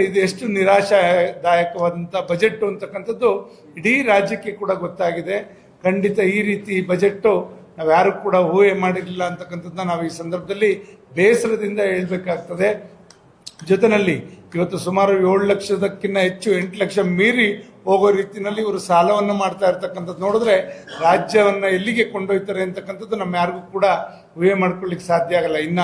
ಇದು ಎಷ್ಟು ನಿರಾಶಾದಾಯಕವಾದಂಥ ಬಜೆಟ್ ಅಂತಕ್ಕಂಥದ್ದು ಇಡೀ ರಾಜ್ಯಕ್ಕೆ ಕೂಡ ಗೊತ್ತಾಗಿದೆ. ಖಂಡಿತ ಈ ರೀತಿ ಬಜೆಟ್ಟು ನಾವು ಯಾರು ಕೂಡ ಊಹೆ ಮಾಡಿರಲಿಲ್ಲ ಅಂತಕ್ಕಂಥದ್ದನ್ನ ನಾವು ಈ ಸಂದರ್ಭದಲ್ಲಿ ಬೇಸರದಿಂದ ಹೇಳ್ಬೇಕಾಗ್ತದೆ. ಜೊತೆಯಲ್ಲಿ ಇವತ್ತು ಸುಮಾರು 7 ಲಕ್ಷದಕ್ಕಿಂತ ಹೆಚ್ಚು 8 ಲಕ್ಷ ಮೀರಿ ಹೋಗೋ ರೀತಿಯಲ್ಲಿ ಇವರು ಸಾಲವನ್ನು ಮಾಡ್ತಾ ಇರ್ತಕ್ಕಂಥದ್ದು ನೋಡಿದ್ರೆ ರಾಜ್ಯವನ್ನ ಎಲ್ಲಿಗೆ ಕೊಂಡೊಯ್ತಾರೆ ಅಂತಕ್ಕಂಥದ್ದು ನಮ್ಮ ಯಾರಿಗೂ ಕೂಡ ಊಹೆ ಮಾಡ್ಕೊಳ್ಳಿಕ್ಕೆ ಸಾಧ್ಯ ಆಗಲ್ಲ. ಇನ್ನ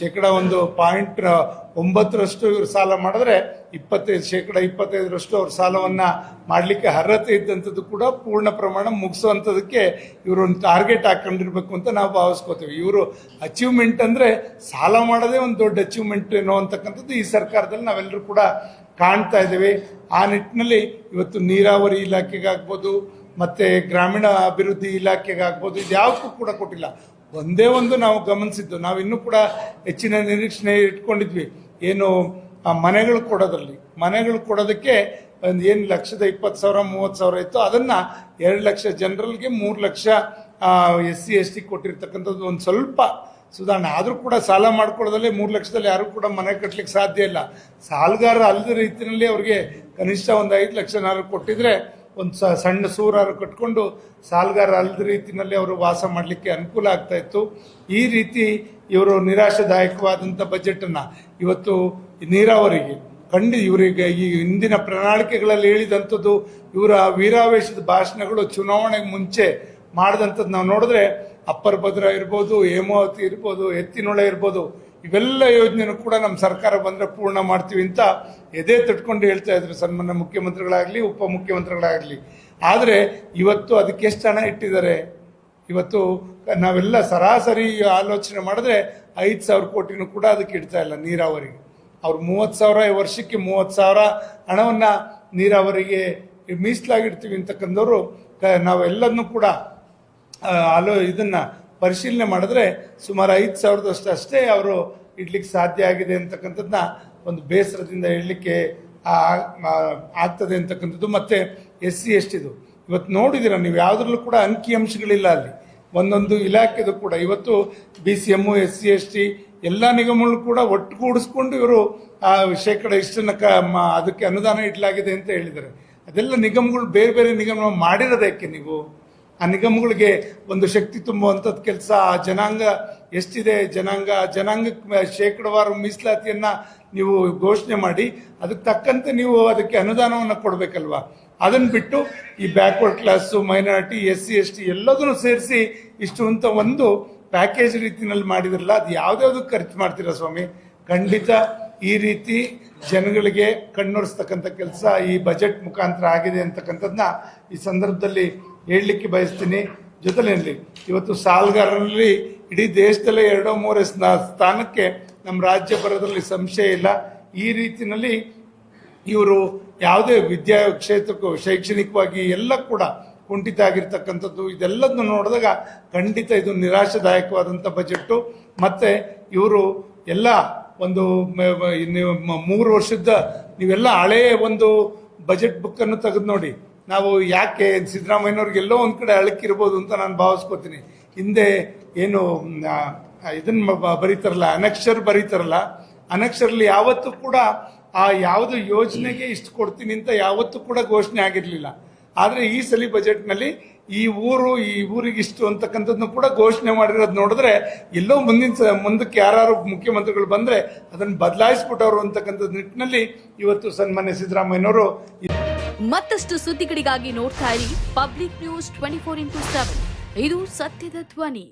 %1.9 ಇವರು ಸಾಲ ಮಾಡಿದ್ರೆ 25% ಅವ್ರ ಸಾಲವನ್ನ ಮಾಡಲಿಕ್ಕೆ ಅರ್ಹತೆ ಇದ್ದಂಥದ್ದು ಕೂಡ ಪೂರ್ಣ ಪ್ರಮಾಣ ಮುಗಿಸುವಂಥದಕ್ಕೆ ಇವರು ಒಂದು ಟಾರ್ಗೆಟ್ ಹಾಕೊಂಡಿರ್ಬೇಕು ಅಂತ ನಾವು ಭಾವಿಸ್ಕೋತೀವಿ. ಇವರು ಅಚೀವ್ಮೆಂಟ್ ಅಂದ್ರೆ ಸಾಲ ಮಾಡೋದೇ ಒಂದು ದೊಡ್ಡ ಅಚೀವ್ಮೆಂಟ್ ಏನೋ ಅಂತಕ್ಕಂಥದ್ದು ಈ ಸರ್ಕಾರದಲ್ಲಿ ನಾವೆಲ್ಲರೂ ಕೂಡ ಕಾಣ್ತಾ ಇದ್ದೇವೆ. ಆ ನಿಟ್ಟಿನಲ್ಲಿ ಇವತ್ತು ನೀರಾವರಿ ಇಲಾಖೆಗಾಗ್ಬೋದು ಮತ್ತೆ ಗ್ರಾಮೀಣ ಅಭಿವೃದ್ಧಿ ಇಲಾಖೆಗಾಗ್ಬೋದು ಇದ್ಯಾವುದಕ್ಕೂ ಕೂಡ ಕೊಟ್ಟಿಲ್ಲ. ಒಂದೇ ಒಂದು ನಾವು ಗಮನಿಸಿದ್ದು, ನಾವು ಇನ್ನೂ ಕೂಡ ಹೆಚ್ಚಿನ ನಿರೀಕ್ಷಣೆ ಇಟ್ಕೊಂಡಿದ್ವಿ, ಏನು ಮನೆಗಳು ಕೊಡೋದ್ರಲ್ಲಿ. ಮನೆಗಳು ಕೊಡೋದಕ್ಕೆ ಒಂದು ಏನು $1,20,000 $30,000 ಇತ್ತು, ಅದನ್ನ 2 ಲಕ್ಷ ಜನರಲ್ಗೆ 3 ಲಕ್ಷ SC ST ಕೊಟ್ಟಿರ್ತಕ್ಕಂಥದ್ದು ಒಂದು ಸ್ವಲ್ಪ ಸುಧಾರಣೆ. ಆದರೂ ಕೂಡ ಸಾಲ ಮಾಡ್ಕೊಳ್ಳೋದ್ರಲ್ಲಿ 3 ಲಕ್ಷದಲ್ಲಿ ಯಾರು ಕೂಡ ಮನೆ ಕಟ್ಟಲಿಕ್ಕೆ ಸಾಧ್ಯ ಇಲ್ಲ. ಸಾಲಗಾರ ಅಲ್ಲದ ರೀತಿಯಲ್ಲಿ ಅವ್ರಿಗೆ ಕನಿಷ್ಠ ಒಂದು 5 ಲಕ್ಷನಾರು ಕೊಟ್ಟಿದ್ರೆ ಒಂದು ಸಣ್ಣ ಸೂರಾರು ಕಟ್ಕೊಂಡು ಸಾಲಗಾರ ಅಲ್ಲದ ರೀತಿಯಲ್ಲಿ ಅವರು ವಾಸ ಮಾಡಲಿಕ್ಕೆ ಅನುಕೂಲ ಆಗ್ತಾ ಇತ್ತು. ಈ ರೀತಿ ಇವರು ನಿರಾಶಾದಾಯಕವಾದಂಥ ಬಜೆಟನ್ನು ಇವತ್ತು ನೀರಾವರಿಗೆ ಇವರಿಗೆ ಈ ಹಿಂದಿನ ಪ್ರಣಾಳಿಕೆಗಳಲ್ಲಿ ಹೇಳಿದಂಥದ್ದು ಇವರ ವೀರಾವೇಶದ ಭಾಷಣಗಳು ಚುನಾವಣೆಗೆ ಮುಂಚೆ ಮಾಡಿದಂಥದ್ದು ನಾವು ನೋಡಿದ್ರೆ ಅಪ್ಪರ್ ಭದ್ರಾ ಇರ್ಬೋದು, ಹೇಮಾವತಿ ಇರ್ಬೋದು, ಎತ್ತಿನೊಳೆ ಇರ್ಬೋದು, ಇವೆಲ್ಲ ಯೋಜನೆನೂ ಕೂಡ ನಮ್ಮ ಸರ್ಕಾರ ಬಂದರೆ ಪೂರ್ಣ ಮಾಡ್ತೀವಿ ಅಂತ ಎದೆ ತಟ್ಕೊಂಡು ಹೇಳ್ತಾ ಇದ್ರು ಸನ್ಮಾನ್ಯ ಮುಖ್ಯಮಂತ್ರಿಗಳಾಗಲಿ ಉಪಮುಖ್ಯಮಂತ್ರಿಗಳಾಗಲಿ. ಆದರೆ ಇವತ್ತು ಅದಕ್ಕೆ ಎಷ್ಟು ಹಣ ಇಟ್ಟಿದ್ದಾರೆ? ಇವತ್ತು ನಾವೆಲ್ಲ ಸರಾಸರಿ ಆಲೋಚನೆ ಮಾಡಿದ್ರೆ 5,000 ಕೋಟಿನೂ ಕೂಡ ಅದಕ್ಕೆ ಇಡ್ತಾ ಇಲ್ಲ ನೀರಾವರಿಗೆ. ಅವ್ರು 30,000 ವರ್ಷಕ್ಕೆ 30,000 ಹಣವನ್ನ ನೀರಾವರಿಗೆ ಮೀಸಲಾಗಿಡ್ತೀವಿ ಅಂತಕ್ಕಂಥವ್ರು ನಾವೆಲ್ಲದನ್ನು ಕೂಡ ಇದನ್ನ ಪರಿಶೀಲನೆ ಮಾಡಿದ್ರೆ ಸುಮಾರು 5,000 ಅಷ್ಟೇ ಅವರು ಇಡ್ಲಿಕ್ಕೆ ಸಾಧ್ಯ ಆಗಿದೆ ಅಂತಕ್ಕಂಥದ್ದನ್ನ ಒಂದು ಬೇಸರದಿಂದ ಹೇಳಲಿಕ್ಕೆ ಆಗ್ತದೆ ಅಂತಕ್ಕಂಥದ್ದು. ಮತ್ತೆ SC ST ಇವತ್ತು ನೋಡಿದಿರ ನೀವು, ಯಾವುದ್ರಲ್ಲೂ ಕೂಡ ಅಂಕಿಅಂಶಗಳಿಲ್ಲ ಅಲ್ಲಿ. ಒಂದೊಂದು ಇಲಾಖೆದು ಕೂಡ ಇವತ್ತು BCM SC ST ಎಲ್ಲ ನಿಗಮಗಳು ಕೂಡ ಒಟ್ಟುಗೂಡಿಸ್ಕೊಂಡು ಇವರು ಶೇಕಡ ಇಷ್ಟನ್ನ ಅದಕ್ಕೆ ಅನುದಾನ ಇಡಲಾಗಿದೆ ಅಂತ ಹೇಳಿದ್ದಾರೆ. ಅದೆಲ್ಲ ನಿಗಮಗಳು ಬೇರೆ ಬೇರೆ ನಿಗಮ ಮಾಡಿರೋದಕ್ಕೆ ನೀವು ಆ ನಿಗಮಗಳಿಗೆ ಒಂದು ಶಕ್ತಿ ತುಂಬುವಂಥದ್ದು ಕೆಲಸ. ಜನಾಂಗ ಎಷ್ಟಿದೆ, ಜನಾಂಗಕ್ಕೆ ಶೇಕಡವಾರು ಮೀಸಲಾತಿಯನ್ನ ನೀವು ಘೋಷಣೆ ಮಾಡಿ ಅದಕ್ಕೆ ತಕ್ಕಂತೆ ನೀವು ಅದಕ್ಕೆ ಅನುದಾನವನ್ನು ಕೊಡಬೇಕಲ್ವಾ. ಅದನ್ನು ಬಿಟ್ಟು ಈ backward class, minority, SC ST ಎಲ್ಲದನ್ನು ಸೇರಿಸಿ ಇಷ್ಟು ಅಂತ ಒಂದು ಪ್ಯಾಕೇಜ್ ರೀತಿಯಲ್ಲಿ ಮಾಡಿದ್ರಲ್ಲ, ಅದು ಯಾವ್ದಾವ್ದಕ್ಕೆ ಖರ್ಚು ಮಾಡ್ತೀರಾ ಸ್ವಾಮಿ? ಖಂಡಿತ ಈ ರೀತಿ ಜನಗಳಿಗೆ ಕಣ್ಣೊರೆಸ್ತಕ್ಕಂಥ ಕೆಲಸ ಈ ಬಜೆಟ್ ಮುಖಾಂತರ ಆಗಿದೆ ಅಂತಕ್ಕಂಥದ್ದನ್ನ ಈ ಸಂದರ್ಭದಲ್ಲಿ ಹೇಳಲಿಕ್ಕೆ ಬಯಸ್ತೀನಿ. ಜೊತೆಯಲ್ಲಿ ಇವತ್ತು ಸಾಲಗಾರರಲ್ಲಿ ಇಡೀ ದೇಶದಲ್ಲೇ 2-3 ಸ್ಥಾನಕ್ಕೆ ನಮ್ಮ ರಾಜ್ಯ ಬರೋದ್ರಲ್ಲಿ ಸಂಶಯ ಇಲ್ಲ. ಈ ರೀತಿಯಲ್ಲಿ ಇವರು ಯಾವುದೇ ವಿದ್ಯಾ ಕ್ಷೇತ್ರಕ್ಕೂ ಶೈಕ್ಷಣಿಕವಾಗಿ ಎಲ್ಲ ಕೂಡ ಕುಂಠಿತ ಆಗಿರ್ತಕ್ಕಂಥದ್ದು ಇದೆಲ್ಲದನ್ನು ನೋಡಿದಾಗ ಖಂಡಿತ ಇದು ನಿರಾಶಾದಾಯಕವಾದಂಥ ಬಜೆಟ್ಟು. ಮತ್ತೆ ಇವರು ಎಲ್ಲ ಒಂದು 3 ವರ್ಷದ ನೀವೆಲ್ಲ ಹಳೆಯ ಒಂದು ಬಜೆಟ್ ಬುಕ್ಕನ್ನು ತೆಗೆದು ನೋಡಿ. ನಾವು ಯಾಕೆ ಸಿದ್ದರಾಮಯ್ಯನವ್ರಿಗೆ ಎಲ್ಲೋ ಒಂದು ಕಡೆ ಅಳಕಿರ್ಬೋದು ಅಂತ ನಾನು ಭಾವಿಸ್ಕೋತೀನಿ. ಹಿಂದೆ ಏನು ಇದನ್ನ ಬರೀತಾರಲ್ಲ, ಅನಕ್ಷರ್ ಬರೀತಾರಲ್ಲ, ಅನಕ್ಷರಲ್ಲಿ ಯಾವತ್ತೂ ಕೂಡ ಆ ಯಾವುದು ಯೋಜನೆಗೆ ಇಷ್ಟು ಕೊಡ್ತೀನಿ ಅಂತ ಯಾವತ್ತೂ ಕೂಡ ಘೋಷಣೆ ಆಗಿರಲಿಲ್ಲ. ಆದರೆ ಈ ಸಲ ಬಜೆಟ್ನಲ್ಲಿ ಈ ಊರಿಗೆ ಇಷ್ಟು ಅಂತಕ್ಕಂಥದ್ದನ್ನು ಕೂಡ ಘೋಷಣೆ ಮಾಡಿರೋದು ನೋಡಿದ್ರೆ ಎಲ್ಲೋ ಮುಂದಕ್ಕೆ ಯಾರು ಮುಖ್ಯಮಂತ್ರಿಗಳು ಬಂದ್ರೆ ಅದನ್ನು ಬದಲಾಯಿಸ್ಬಿಟ್ಟವರು ಅಂತಕ್ಕಂಥದ್ದು ನಿಟ್ಟಿನಲ್ಲಿ ಇವತ್ತು ಸನ್ಮಾನ್ಯ ಸಿದ್ದರಾಮಯ್ಯನವರು. ಮತ್ತಷ್ಟು ಸುದ್ದಿಗಳಿಗಾಗಿ ನೋಡ್ತಾ ಇರಿ ಪಬ್ಲಿಕ್ ನ್ಯೂಸ್ 24x7. ಇದು ಸತ್ಯದ ಧ್ವನಿ.